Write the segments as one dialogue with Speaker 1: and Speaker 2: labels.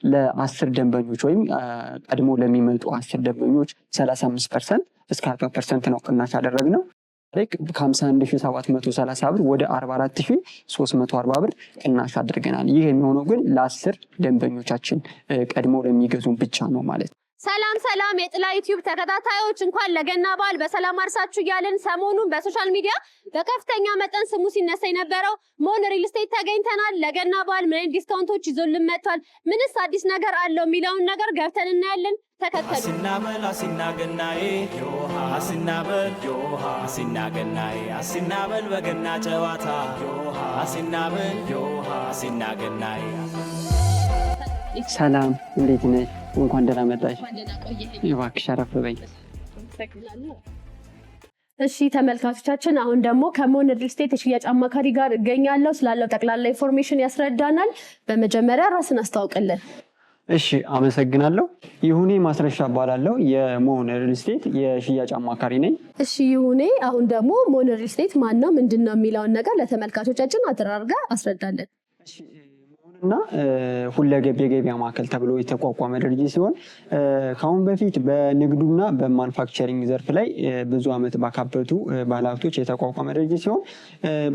Speaker 1: ለ10 ደንበኞች ወይም ቀድሞ ለሚመጡ 10 ደንበኞች 35% እስከ 40% ነው ቅናሽ ያደረግነው። ከ51730 ብር ወደ 44340 ብር ቅናሽ አድርገናል። ይህ የሚሆነው ግን ለ10 ደንበኞቻችን ቀድሞ ለሚገዙን ብቻ ነው ማለት ነው።
Speaker 2: ሰላም የጥላ ዩቲዩብ ተከታታዮች እንኳን ለገና በዓል በሰላም አርሳችሁ እያልን ሰሞኑን በሶሻል ሚዲያ በከፍተኛ መጠን ስሙ ሲነሳ የነበረው ሞን ሪል ስቴት ተገኝተናል። ለገና በዓል ምን ዲስካውንቶች ይዞልን መጥቷል፣ ምንስ አዲስ ነገር አለው የሚለውን ነገር ገብተን እናያለን። ተከተሉ።
Speaker 3: አሲናበል በገና ጨዋታ
Speaker 1: ሰላም እንዴት ነሽ? እንኳን ደህና መጣሽ። እባክሽ አረፍ በይ።
Speaker 2: እሺ ተመልካቾቻችን፣ አሁን ደግሞ ከሞን ሪል ስቴት የሽያጭ አማካሪ ጋር እገኛለሁ። ስላለው ጠቅላላ ኢንፎርሜሽን ያስረዳናል። በመጀመሪያ ራስን አስተዋውቅልን።
Speaker 1: እሺ አመሰግናለሁ። ይሁኔ ማስረሻ እባላለሁ። የሞን ሪል ስቴት የሽያጭ አማካሪ ነኝ።
Speaker 2: እሺ ይሁኔ፣ አሁን ደግሞ ሞን ሪል ስቴት ማን ነው ምንድነው የሚለውን ነገር ለተመልካቾቻችን አድራርጋ አስረዳለን።
Speaker 1: እና ሁለገብ የገበያ ማዕከል ተብሎ የተቋቋመ ድርጅት ሲሆን ከአሁን በፊት በንግዱና በማኑፋክቸሪንግ ዘርፍ ላይ ብዙ ዓመት ባካበቱ ባለሀብቶች የተቋቋመ ድርጅት ሲሆን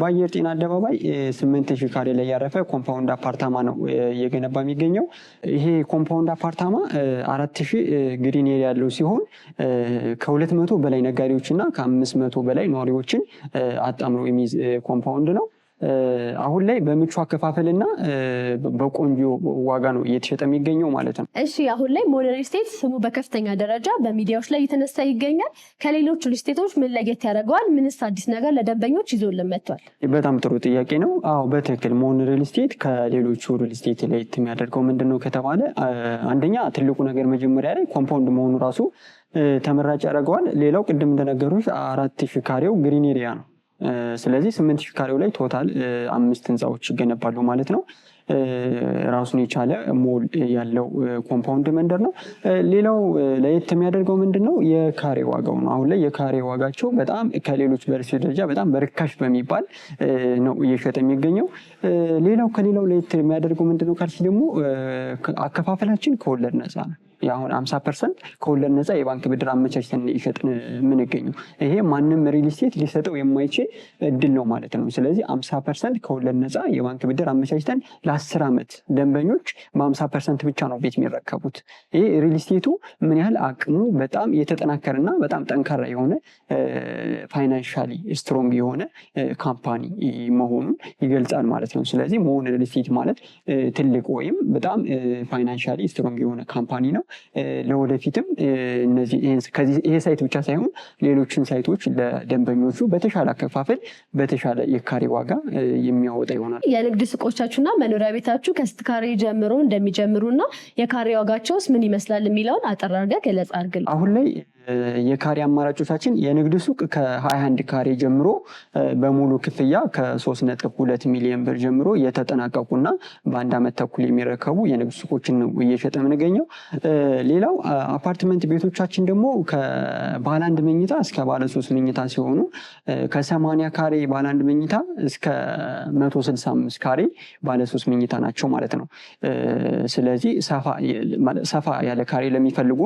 Speaker 1: በአየር ጤና አደባባይ 8000 ካሬ ላይ ያረፈ ኮምፓውንድ አፓርታማ ነው እየገነባ የሚገኘው። ይሄ ኮምፓውንድ አፓርታማ 4000 ግሪን ኤሪያ ያለው ሲሆን ከ200 በላይ ነጋዴዎችና ከ500 በላይ ነዋሪዎችን አጣምሮ የሚይዝ ኮምፓውንድ ነው። አሁን ላይ በምቹ አከፋፈልና በቆንጆ ዋጋ ነው እየተሸጠ የሚገኘው ማለት ነው።
Speaker 2: እሺ አሁን ላይ ሞን ሪል ስቴት ስሙ በከፍተኛ ደረጃ በሚዲያዎች ላይ እየተነሳ ይገኛል። ከሌሎች ሪል ስቴቶች ምን ለየት ያደርገዋል? ምንስ አዲስ ነገር ለደንበኞች ይዞልን መጥቷል?
Speaker 1: በጣም ጥሩ ጥያቄ ነው። አዎ በትክክል ሞን ሪል ስቴት ከሌሎቹ ሪል ስቴት ለየት የሚያደርገው ምንድነው ከተባለ አንደኛ ትልቁ ነገር መጀመሪያ ላይ ኮምፓውንድ መሆኑ ራሱ ተመራጭ ያደርገዋል። ሌላው ቅድም እንደነገሩሽ 4000 ካሬው ግሪን ኤሪያ ነው። ስለዚህ 8000 ካሬው ላይ ቶታል 5 ህንፃዎች ይገነባሉ ማለት ነው። ራሱን የቻለ ሞል ያለው ኮምፓውንድ መንደር ነው። ሌላው ለየት የሚያደርገው ምንድነው የካሬ ዋጋው ነው። አሁን ላይ የካሬ ዋጋቸው በጣም ከሌሎች በርስ ደረጃ በጣም በርካሽ በሚባል ነው እየሸጠ የሚገኘው። ሌላው ከሌላው ለየት የሚያደርገው ምንድነው ካልሽ ደግሞ አከፋፈላችን ከወለድ ነፃ ነው። አሁን 50% ከወለድ ነፃ የባንክ ብድር አመቻችተን እየሸጥን የምንገኘው ይሄ ማንም ሪል ስቴት ሊሰጠው የማይችል እድል ነው ማለት ነው። ስለዚህ 50% ከወለድ ነፃ የባንክ ብድር አመቻችተን ለ10 ዓመት ደንበኞች በ50% ብቻ ነው ቤት የሚረከቡት። ይሄ ሪል ስቴቱ ምን ያህል አቅሙ በጣም የተጠናከረና በጣም ጠንካራ የሆነ ፋይናንሻሊ ስትሮንግ የሆነ ካምፓኒ መሆኑን ይገልጻል ማለት ነው። ስለዚህ ሞን ሪል ስቴት ማለት ትልቅ ወይም በጣም ፋይናንሻሊ ስትሮንግ የሆነ ካምፓኒ ነው። ለወደፊትም ይሄ ሳይት ብቻ ሳይሆን ሌሎችን ሳይቶች ለደንበኞቹ በተሻለ አከፋፈል በተሻለ የካሬ ዋጋ የሚያወጣ ይሆናል።
Speaker 2: የንግድ ሱቆቻችሁና መኖሪያ ቤታችሁ ከስንት ካሬ ጀምሮ እንደሚጀምሩና የካሬ ዋጋቸውስ ምን ይመስላል የሚለውን አጠር አድርገህ ገለጻ አድርግልን።
Speaker 1: አሁን ላይ የካሬ አማራጮቻችን የንግድ ሱቅ ከ21 ካሬ ጀምሮ በሙሉ ክፍያ ከ3.2 ሚሊዮን ብር ጀምሮ የተጠናቀቁና በአንድ ዓመት ተኩል የሚረከቡ የንግድ ሱቆችን ነው እየሸጠ የምንገኘው። ሌላው አፓርትመንት ቤቶቻችን ደግሞ ከባለ 1 መኝታ እስከ ባለ 3 መኝታ ሲሆኑ ከ80 ካሬ ባለ 1 መኝታ እስከ 165 ካሬ ባለ 3 መኝታ ናቸው ማለት ነው። ስለዚህ ሰፋ ያለ ካሬ ለሚፈልጉ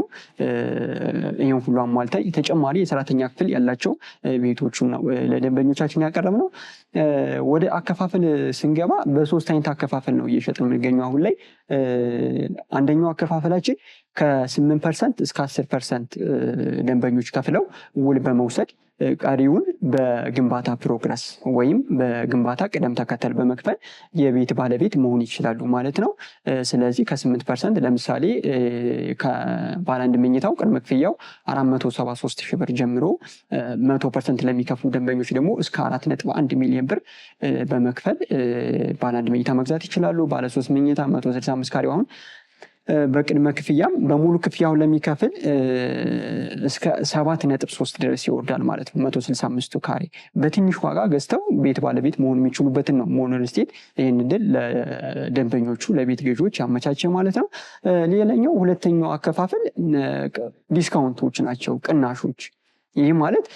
Speaker 1: ይሄን ሁሉ አሟልታ ተጨማሪ የሰራተኛ ክፍል ያላቸው ቤቶችን ነው ለደንበኞቻችን ያቀረብነው። ወደ አከፋፈል ስንገባ በ3 አይነት አከፋፈል ነው እየሸጥን የምንገኘው አሁን ላይ። አንደኛው አከፋፈላችን ከ8% እስከ 10% ደንበኞች ከፍለው ውል በመውሰድ ቀሪውን በግንባታ ፕሮግረስ ወይም በግንባታ ቅደም ተከተል በመክፈል የቤት ባለቤት መሆን ይችላሉ ማለት ነው። ስለዚህ ከ8% ለምሳሌ ከባለ 1 መኝታው ቅድመ ክፍያው 473,000 ብር ጀምሮ 100% ለሚከፍሉ ደንበኞች ደግሞ እስከ 4.1 ሚሊዮን ብር በመክፈል ባለ 1 መኝታ መግዛት ይችላሉ። ባለ 3 መኝታ 165 ካሬው አሁን በቅድመ ክፍያም በሙሉ ክፍያውን ለሚከፍል እስከ 7.3 ድረስ ይወርዳል ማለት ነው። 165 ካሬ በትንሽ ዋጋ ገዝተው ቤት ባለቤት መሆን የሚችሉበትን ነው ሞን ሪል ስቴት ይህን ዕድል ለደንበኞቹ ለቤት ገዢዎች ያመቻቸ ማለት ነው። ሌላኛው ሁለተኛው አከፋፈል ዲስካውንቶች ናቸው፣ ቅናሾች። ይህ ማለት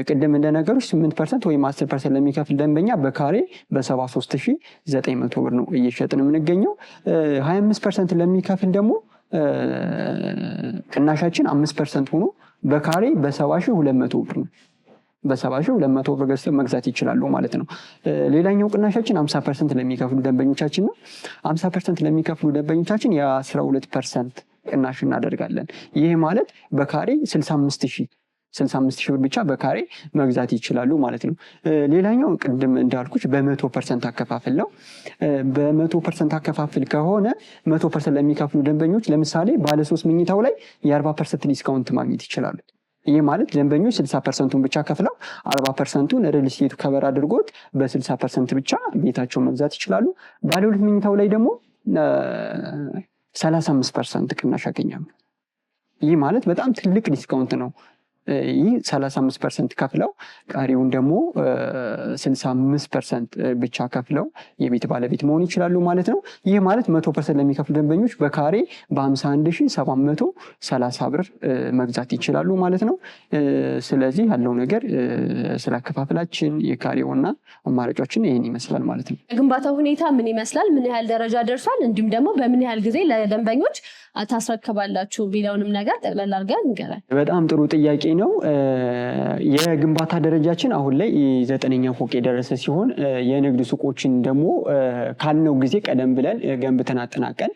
Speaker 1: ቅድም እንደነገሩሽ 8% ወይም 10% ለሚከፍል ደንበኛ በካሬ በ73900 ብር ነው እየሸጥን የምንገኘው። 25% ለሚከፍል ደግሞ ቅናሻችን 5% ሆኖ በካሬ በ70200 ብር ነው። በ70200 ብር ገዝተው መግዛት ይችላሉ ማለት ነው። ሌላኛው ቅናሻችን 50% ለሚከፍሉ ደንበኞቻችን ነው። 50% ለሚከፍሉ ደንበኞቻችን የ12% ቅናሽ እናደርጋለን። ይህ ማለት በካሬ 65000 ብር ብቻ በካሬ መግዛት ይችላሉ ማለት ነው። ሌላኛው ቅድም እንዳልኩሽ በ100% አከፋፈል ነው። በ100% አከፋፈል ከሆነ 100% ለሚከፍሉ ደንበኞች ለምሳሌ ባለ 3 መኝታው ላይ የ40% ዲስካውንት ማግኘት ይችላሉ። ይህ ማለት ደንበኞች 60%ን ብቻ ከፍለው 40%ን ሪል ስቴቱ ከበር አድርጎት በ60% ብቻ ቤታቸው መግዛት ይችላሉ። ባለ 2 መኝታው ላይ ደግሞ 35% ቅናሽ ያገኛሉ። ይህ ማለት በጣም ትልቅ ዲስካውንት ነው። ይህ 35% ከፍለው ቀሪውን ደግሞ 65% ብቻ ከፍለው የቤት ባለቤት መሆን ይችላሉ ማለት ነው። ይህ ማለት 100% ለሚከፍሉ ደንበኞች በካሬ በ51730 ብር መግዛት ይችላሉ ማለት ነው። ስለዚህ ያለው ነገር ስላከፋፈላችን የካሬውና አማራጮችን ይሄን ይመስላል ማለት ነው።
Speaker 2: የግንባታው ሁኔታ ምን ይመስላል? ምን ያህል ደረጃ ደርሷል? እንዲሁም ደግሞ በምን ያህል ጊዜ ለደንበኞች ታስረክባላችሁ ቢለውንም ነገር ጠቅላላ አድርገን እንገራለን።
Speaker 1: በጣም ጥሩ ጥያቄ ነው። የግንባታ ደረጃችን አሁን ላይ 9ኛ ፎቅ የደረሰ ሲሆን የንግድ ሱቆችን ደግሞ ካልነው ጊዜ ቀደም ብለን ገንብተን አጠናቀን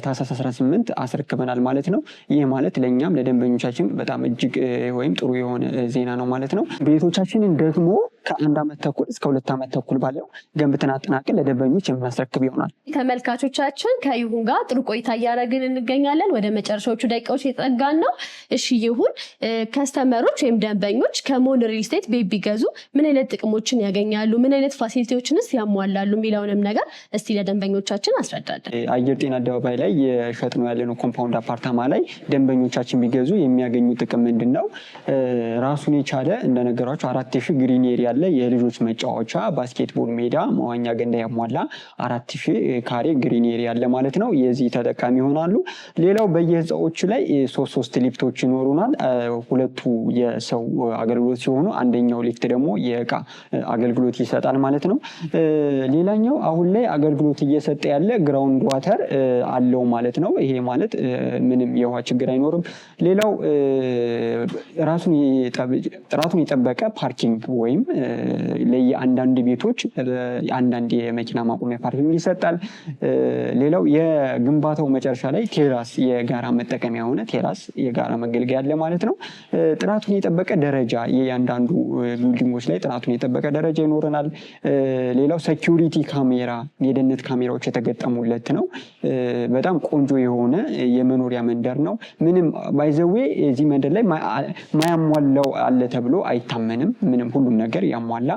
Speaker 1: ታህሳስ 18 አስረክበናል ማለት ነው። ይህ ማለት ለእኛም ለደንበኞቻችን በጣም እጅግ ወይም ጥሩ የሆነ ዜና ነው ማለት ነው። ቤቶቻችንን ደግሞ ከ1 ዓመት ተኩል እስከ 2 ዓመት ተኩል ባለው ገንብተን አጠናቀን ለደንበኞች የምናስረክብ ይሆናል።
Speaker 2: ተመልካቾቻችን ከይሁን ጋር ጥሩ ቆይታ እያደረግን እንገኛለን። ወደ መጨረሻዎቹ ደቂቃዎች የተጠጋን ነው። እሺ ይሁን፣ ከስተመሮች ወይም ደንበኞች ከሞን ሪል ስቴት ቤት ቢገዙ ምን አይነት ጥቅሞችን ያገኛሉ? ምን አይነት ፋሲሊቲዎችንስ ያሟላሉ? የሚለውንም ነገር እስቲ ለደንበኞቻችን አስረዳለን።
Speaker 1: አየር ጤና አደባባይ ላይ የሸጥነው ያለነው ኮምፓውንድ አፓርታማ ላይ ደንበኞቻችን ቢገዙ የሚያገኙ ጥቅም ምንድን ነው? ራሱን የቻለ እንደነገሯቸው 4000 ግሪን ኤሪያ ያለ የልጆች መጫወቻ፣ ባስኬትቦል ሜዳ፣ መዋኛ ገንዳ ያሟላ 4000 ካሬ ግሪን ኤሪያ ያለ ማለት ነው። የዚህ ተጠቃሚ ይሆናሉ። ሌላው በየህንፃዎቹ ላይ 3 ሊፍቶች ይኖሩናል። 2ቱ የሰው አገልግሎት ሲሆኑ አንደኛው ሊፍት ደግሞ የእቃ አገልግሎት ይሰጣል ማለት ነው። ሌላኛው አሁን ላይ አገልግሎት እየሰጠ ያለ ግራውንድ ዋተር አለው ማለት ነው። ይሄ ማለት ምንም የውሃ ችግር አይኖርም። ሌላው ራሱን የጠበቀ ፓርኪንግ ወይም ለየአንዳንድ ቤቶች አንዳንድ የመኪና ማቆሚያ ፓርኪንግ ይሰጣል። ሌላው የግንባታው መጨረሻ ላይ ቴራስ የጋራ መጠቀሚያ ሆነ ቴራስ የጋራ መገልገያ አለ ማለት ነው። ጥራቱን የጠበቀ ደረጃ የአንዳንዱ ቢልዲንጎች ላይ ጥራቱን የጠበቀ ደረጃ ይኖረናል። ሌላው ሴኩሪቲ ካሜራ የደህንነት ካሜራዎች የተገጠሙለት ነው። በጣም ቆንጆ የሆነ የመኖሪያ መንደር ነው። ምንም ባይዘዌ እዚህ መንደር ላይ ማያሟላው አለ ተብሎ አይታመንም። ምንም ሁሉም ነገር ያሟላ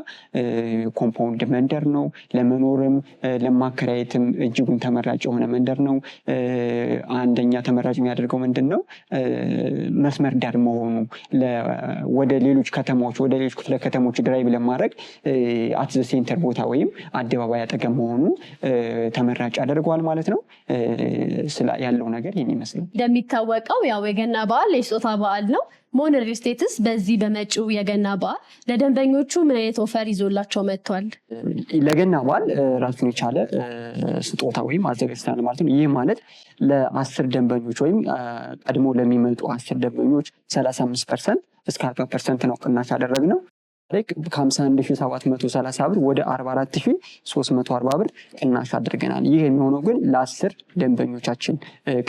Speaker 1: ኮምፓውንድ መንደር ነው። ለመኖርም ለማከራየትም እጅጉን ተመራጭ የሆነ መንደር ነው። አንደኛ ተመራጭ የሚያደርገው ምንድን ነው? መስመር ዳር መሆኑ ወደ ሌሎች ከተማዎች ወደ ሌሎች ክፍለ ከተሞች ድራይቭ ለማድረግ አት ዘ ሴንተር ቦታ ወይም አደባባይ አጠገብ መሆኑ ተመራጭ ያደርገዋል ማለት ነው። ያለው ነገር ይህን ይመስላል።
Speaker 2: እንደሚታወቀው ያው የገና በዓል የስጦታ በዓል ነው። ሞን ሪል ስቴትስ በዚህ በመጪው የገና በዓል ለደንበኞቹ ምን አይነት ኦፈር ይዞላቸው መጥቷል?
Speaker 1: ለገና በዓል ራሱን የቻለ ስጦታ ወይም አዘጋጅተናል ማለት ነው። ይህ ማለት ለ10 ደንበኞች ወይም ቀድሞ ለሚመጡ 10 ደንበኞች 35% እስከ 40% ነው ቅናሽ ያደረግነው። ከ51730 ብር ወደ 44340 ብር ቅናሽ አድርገናል። ይህ የሚሆነው ግን ለ10 ደንበኞቻችን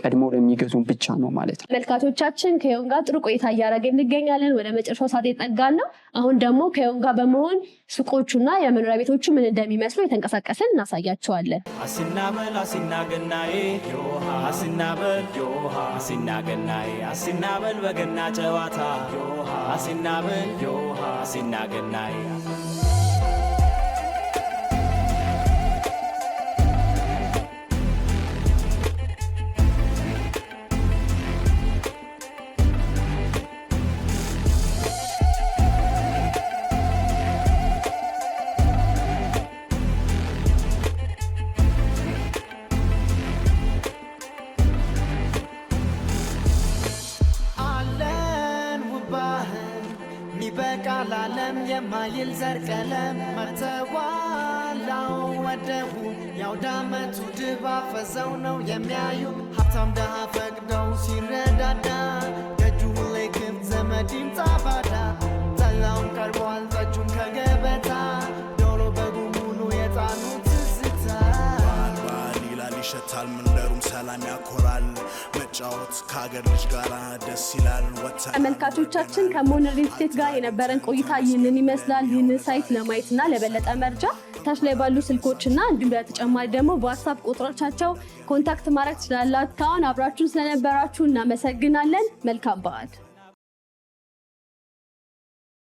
Speaker 1: ቀድሞ ለሚገዙን ብቻ ነው ማለት ነው።
Speaker 2: መልካቶቻችን ከዮን ጋር ጥሩ ቆይታ እያደረግን እንገኛለን። ወደ መጨረሻው ሰዓት የጠጋን ነው። አሁን ደግሞ ከዮን ጋር በመሆን ሱቆቹና የመኖሪያ ቤቶቹ ምን እንደሚመስሉ የተንቀሳቀስን እናሳያቸዋለን።
Speaker 3: አሲናበል አሲናገናዬ ዮሃ አሲናበል ዮሃ አሲናገናዬ አሲናበል በገና ጨዋታ ዮሃ አሲናበል ዮሃ አሲናገናዬ ዘላለም የማይል ዘር ቀለም መተዋላው ወደቡ ያውዳመቱ ድባብ ፈዘው ነው የሚያዩ ሀብታም ደሃ ፈቅደው ሲረዳዳ ደጁ ሁሌ ክፍት ዘመድ ይምጣ ባዳ ጠላውን ቀርቧል ጠጁም ከገበታ ዶሮ በጉ ሙሉ የጣኑት ትዝታ በዓል ይላል ይሸታል መንደሩም ሰላም ያኮራል መጫወት ከሀገር ልጅ ጋር ደስ ይላል
Speaker 2: ተመልካቾቻችን ከሞን ሪል ስቴት ጋር የነበረን ቆይታ ይህንን ይመስላል። ይህንን ሳይት ለማየትና ለበለጠ መረጃ ታች ላይ ባሉ ስልኮችና እንዲሁም በተጨማሪ ደግሞ በዋትስአፕ ቁጥሮቻቸው ኮንታክት ማድረግ ትችላላችሁ። ካሁን አብራችሁን ስለነበራችሁ እናመሰግናለን። መልካም በዓል።